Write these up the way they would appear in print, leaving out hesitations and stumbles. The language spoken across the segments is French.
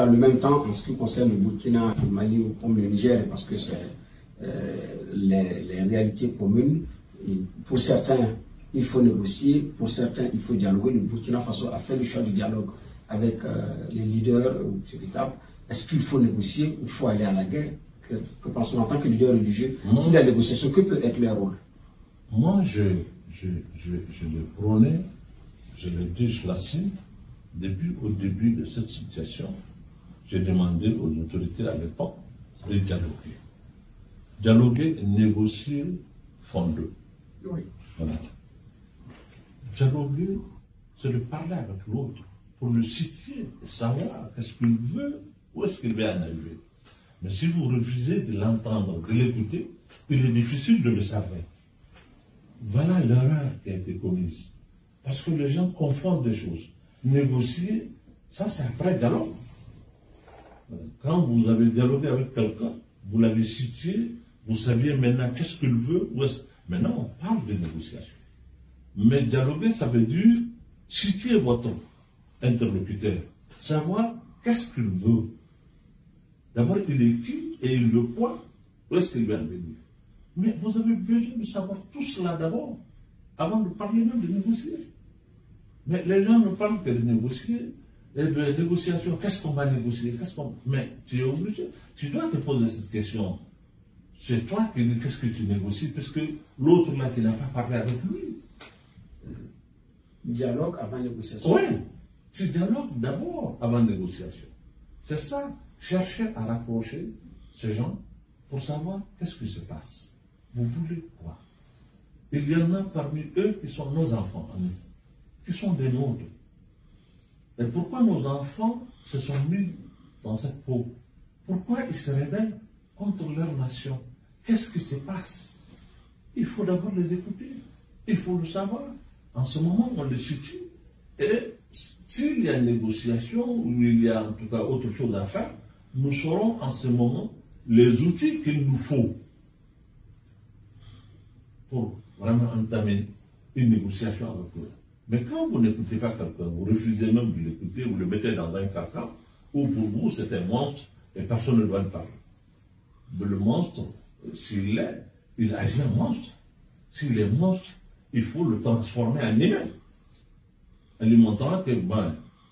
Dans le même temps, en ce qui concerne le Burkina, le Mali ou comme le Niger, parce que c'est les réalités communes, et pour certains, il faut négocier, pour certains, il faut dialoguer. Le Burkina Faso a fait le choix du dialogue avec les leaders véritables. Est-ce qu'il faut négocier ou il faut aller à la guerre? Que pensons-nous en tant que leader religieux? Si la négociation, que peut être leur rôle? Moi, je le prônais, je le dis, je l'assume, au début de cette situation, j'ai demandé aux autorités à l'époque de dialoguer. Dialoguer, négocier, fonder. Oui. Voilà. Dialoguer, c'est de parler avec l'autre pour le situer et savoir qu'est-ce qu'il veut, où est-ce qu'il va en arriver. Mais si vous refusez de l'entendre, de l'écouter, il est difficile de le savoir. Voilà l'erreur qui a été commise. Parce que les gens confondent des choses. Négocier, ça c'est après dialogue. Quand vous avez dialogué avec quelqu'un, vous l'avez situé, vous saviez maintenant qu'est-ce qu'il veut. Maintenant, on parle de négociation. Mais dialoguer, ça veut dire situer votre interlocuteur, savoir qu'est-ce qu'il veut. D'abord, il est qui et il veut quoi, où est-ce qu'il va en venir. Mais vous avez besoin de savoir tout cela d'abord, avant de parler même de négocier. Mais les gens ne parlent que de négocier. Et de négociation, qu'est-ce qu'on va négocier? Mais tu es obligé, tu dois te poser cette question. C'est toi qui dis qu'est-ce que tu négocies, parce que l'autre là, tu n'as pas parlé avec lui. Dialogue avant négociation. Oui, tu dialogues d'abord avant négociation. C'est ça, chercher à rapprocher ces gens pour savoir qu'est-ce qui se passe. Vous voulez quoi? Il y en a parmi eux qui sont nos enfants, qui sont des nôtres. Et pourquoi nos enfants se sont mis dans cette peau? Pourquoi ils se rebellent contre leur nation? Qu'est-ce qui se passe? Il faut d'abord les écouter. Il faut le savoir. En ce moment, on les situe. Et s'il y a une négociation, ou il y a en tout cas autre chose à faire, nous saurons en ce moment les outils qu'il nous faut pour vraiment entamer une négociation avec eux. Mais quand vous n'écoutez pas quelqu'un, vous refusez même de l'écouter, vous le mettez dans un carcan, ou pour vous c'est un monstre et personne ne doit le parler. Mais le monstre, s'il l'est, il agit en monstre. S'il est monstre, il faut le transformer en humain. En lui montrant que,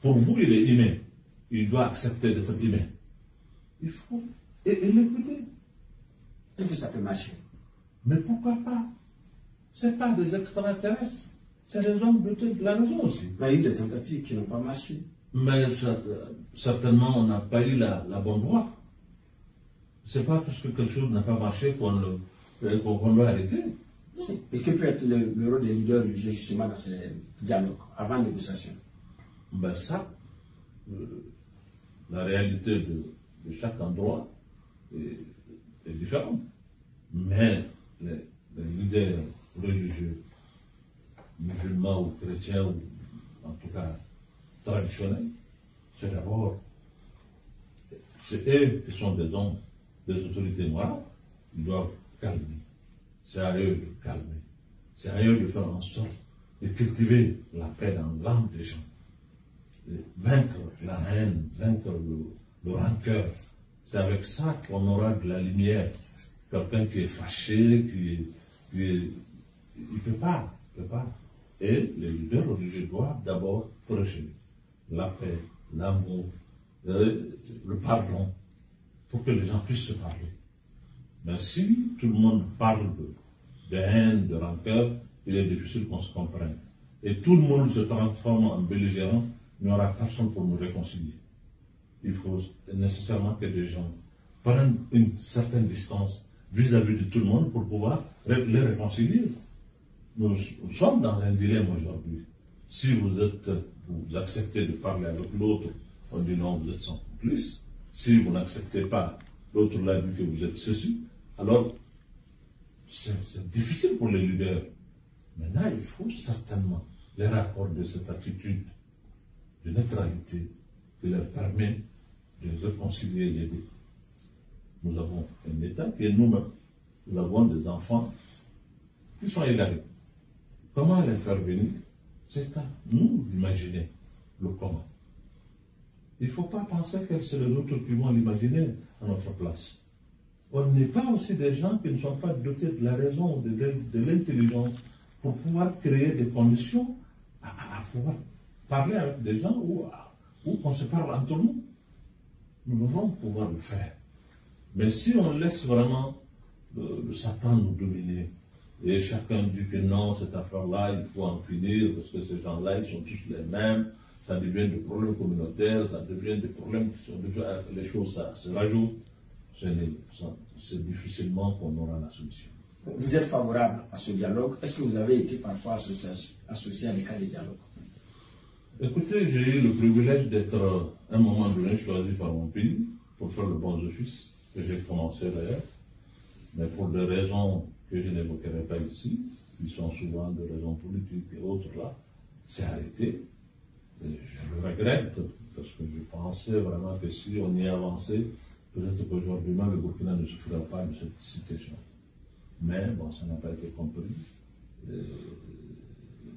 pour vous, il est humain. Il doit accepter d'être humain. Il faut et l'écouter. Et que ça peut marcher. Mais pourquoi pas? Ce n'est pas des extraterrestres. C'est des hommes de la raison aussi. Mais il y a eu des tentatives qui n'ont pas marché. Mais certainement, on n'a pas eu la bonne voie. Ce n'est pas parce que quelque chose n'a pas marché qu'on doit arrêter. Et que peut être le rôle des leaders religieux justement dans ces dialogues, avant négociation? Ben ça, la réalité de chaque endroit est différente. Mais les leaders religieux, musulmans ou chrétiens, ou en tout cas traditionnels, c'est d'abord, c'est eux qui sont des hommes, des autorités morales, ils doivent calmer. C'est à eux de calmer. C'est à eux de faire en sorte de cultiver la paix dans l'âme des gens. De vaincre la haine, vaincre le rancœur. C'est avec ça qu'on aura de la lumière. Quelqu'un qui est fâché, il ne peut pas. Et les leaders religieux doivent d'abord prêcher la paix, l'amour, le pardon, pour que les gens puissent se parler. Mais si tout le monde parle de haine, de rancœur, il est difficile qu'on se comprenne. Et tout le monde se transforme en belligérant, il n'y aura personne pour nous réconcilier. Il faut nécessairement que les gens prennent une certaine distance vis-à-vis de tout le monde pour pouvoir les réconcilier. Nous sommes dans un dilemme aujourd'hui. Si vous acceptez de parler avec l'autre, on dit non, vous êtes son complice. Si vous n'acceptez pas, l'autre l'a dit que vous êtes ceci. Alors, c'est difficile pour les leaders. Maintenant, il faut certainement les accorder cette attitude de neutralité qui leur permet de réconcilier les deux. Nous avons un État qui est nous-mêmes. Nous avons des enfants qui sont égarés. Comment les faire venir? C'est à nous d'imaginer le comment. il ne faut pas penser que c'est les autres qui vont l'imaginer à notre place. On n'est pas aussi des gens qui ne sont pas dotés de la raison, de l'intelligence, pour pouvoir créer des conditions à pouvoir parler avec des gens ou qu'on se parle entre nous. Nous devons pouvoir le faire. Mais si on laisse vraiment le Satan nous dominer, et chacun dit que non, cette affaire-là, il faut en finir, parce que ces gens-là, ils sont tous les mêmes, ça devient des problèmes communautaires, ça devient des problèmes qui sont déjà, les choses ça se rajoutent, c'est difficilement qu'on aura la solution. Vous êtes favorable à ce dialogue. Est-ce que vous avez été parfois associé à des cas de dialogue? Écoutez, j'ai eu le privilège d'être à un moment donné choisi par mon pays pour faire le bon office, que j'ai commencé d'ailleurs, mais pour des raisons que je n'évoquerai pas ici, qui sont souvent des raisons politiques et autres là, c'est arrêté. Et je le regrette, parce que je pensais vraiment que si on y avançait, peut-être qu'aujourd'hui même le Burkina ne souffrirait pas de cette situation. Mais bon, ça n'a pas été compris.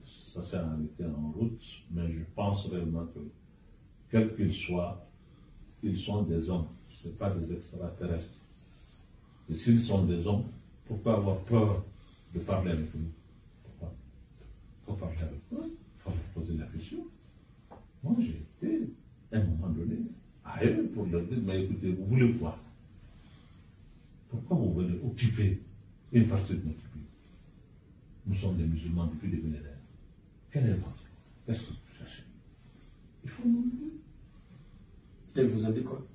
Ça s'est arrêté en route, mais je pense réellement que, quels qu'ils soient, ils sont des hommes, ce n'est pas des extraterrestres. Et s'ils sont des hommes, pourquoi avoir peur de parler avec eux? Pourquoi? Il faut parler avec eux, il faut leur poser la question. Moi, j'ai été, à un moment donné, à eux pour leur dire, mais écoutez, vous voulez quoi? Pourquoi vous venez occuper une partie de notre pays? Nous sommes des musulmans depuis des millénaires. Quel est votre? Qu'est-ce que vous cherchez? Il faut nous le dire. Et vous ont dit quoi?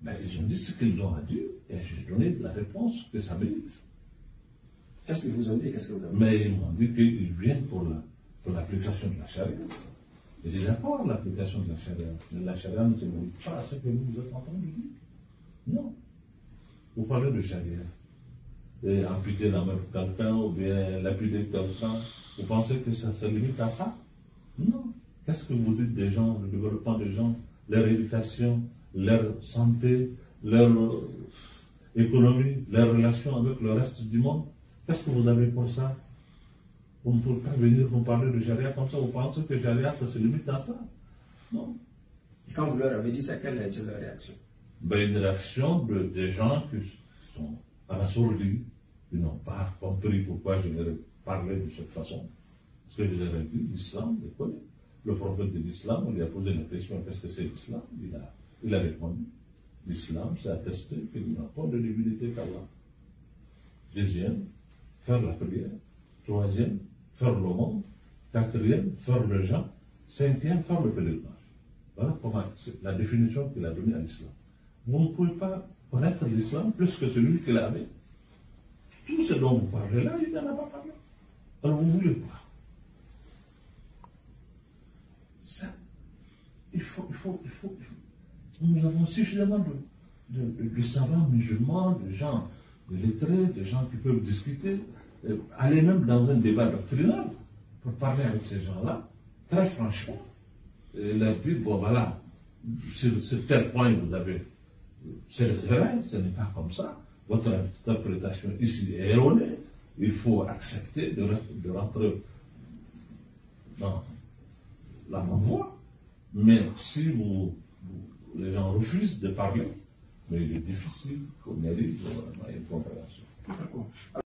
Ben, ils ont dit ce qu'ils ont à dire, et j'ai donné la réponse que ça mérite. Qu'est-ce qu'ils vous ont dit? Qu'est-ce que vous avez dit? Mais ils m'ont dit qu'ils viennent pour l'application de la charia. Et j'ai d'accord l'application de la charia. Mais la charia ne se limite pas à ce que vous êtes en train de dire. Non. Vous parlez de charia. Et amputer la main de quelqu'un, ou bien lapider quelqu'un, vous pensez que ça se limite à ça? Non. Qu'est-ce que vous dites des gens, le développement des gens, leur éducation, leur santé, leur économie, leurs relations avec le reste du monde? Qu'est-ce que vous avez pour ça? Vous ne pouvez pas venir vous parler de charia comme ça, vous pensez que charia, ça se limite à ça? Non. Et quand vous leur avez dit ça, quelle a été leur réaction? Ben, une réaction des gens qui sont à la sourdine, qui n'ont pas compris pourquoi je leur ai parlé de cette façon. Parce que je leur ai dit, l'islam, je connais. Le prophète de l'islam, on lui a posé la question, qu'est-ce que c'est l'islam? Il a répondu, l'islam, c'est attester qu'il n'y a pas de divinité qu'Allah. Deuxième, faire la prière. Troisième, faire l'aumône. Quatrième, faire le jeûne. Cinquième, faire le pèlerinage. Voilà comment c'est la définition qu'il a donnée à l'islam. Vous ne pouvez pas connaître l'islam plus que celui qu'il avait. Tout ce dont vous parlez là, il n'en a pas parlé. Alors vous voulez quoi? Ça, il faut. Nous avons suffisamment de savants musulmans, de gens de lettrés, de gens qui peuvent discuter, aller même dans un débat doctrinal pour parler avec ces gens-là, très franchement, et leur dire, bon voilà, sur tel point vous avez, c'est des erreurs, ce n'est pas comme ça, votre interprétation ici est erronée, il faut accepter de rentrer dans la bonne voie. Mais si les gens refusent de parler, mais il est difficile qu'on arrive à une compréhension. D'accord.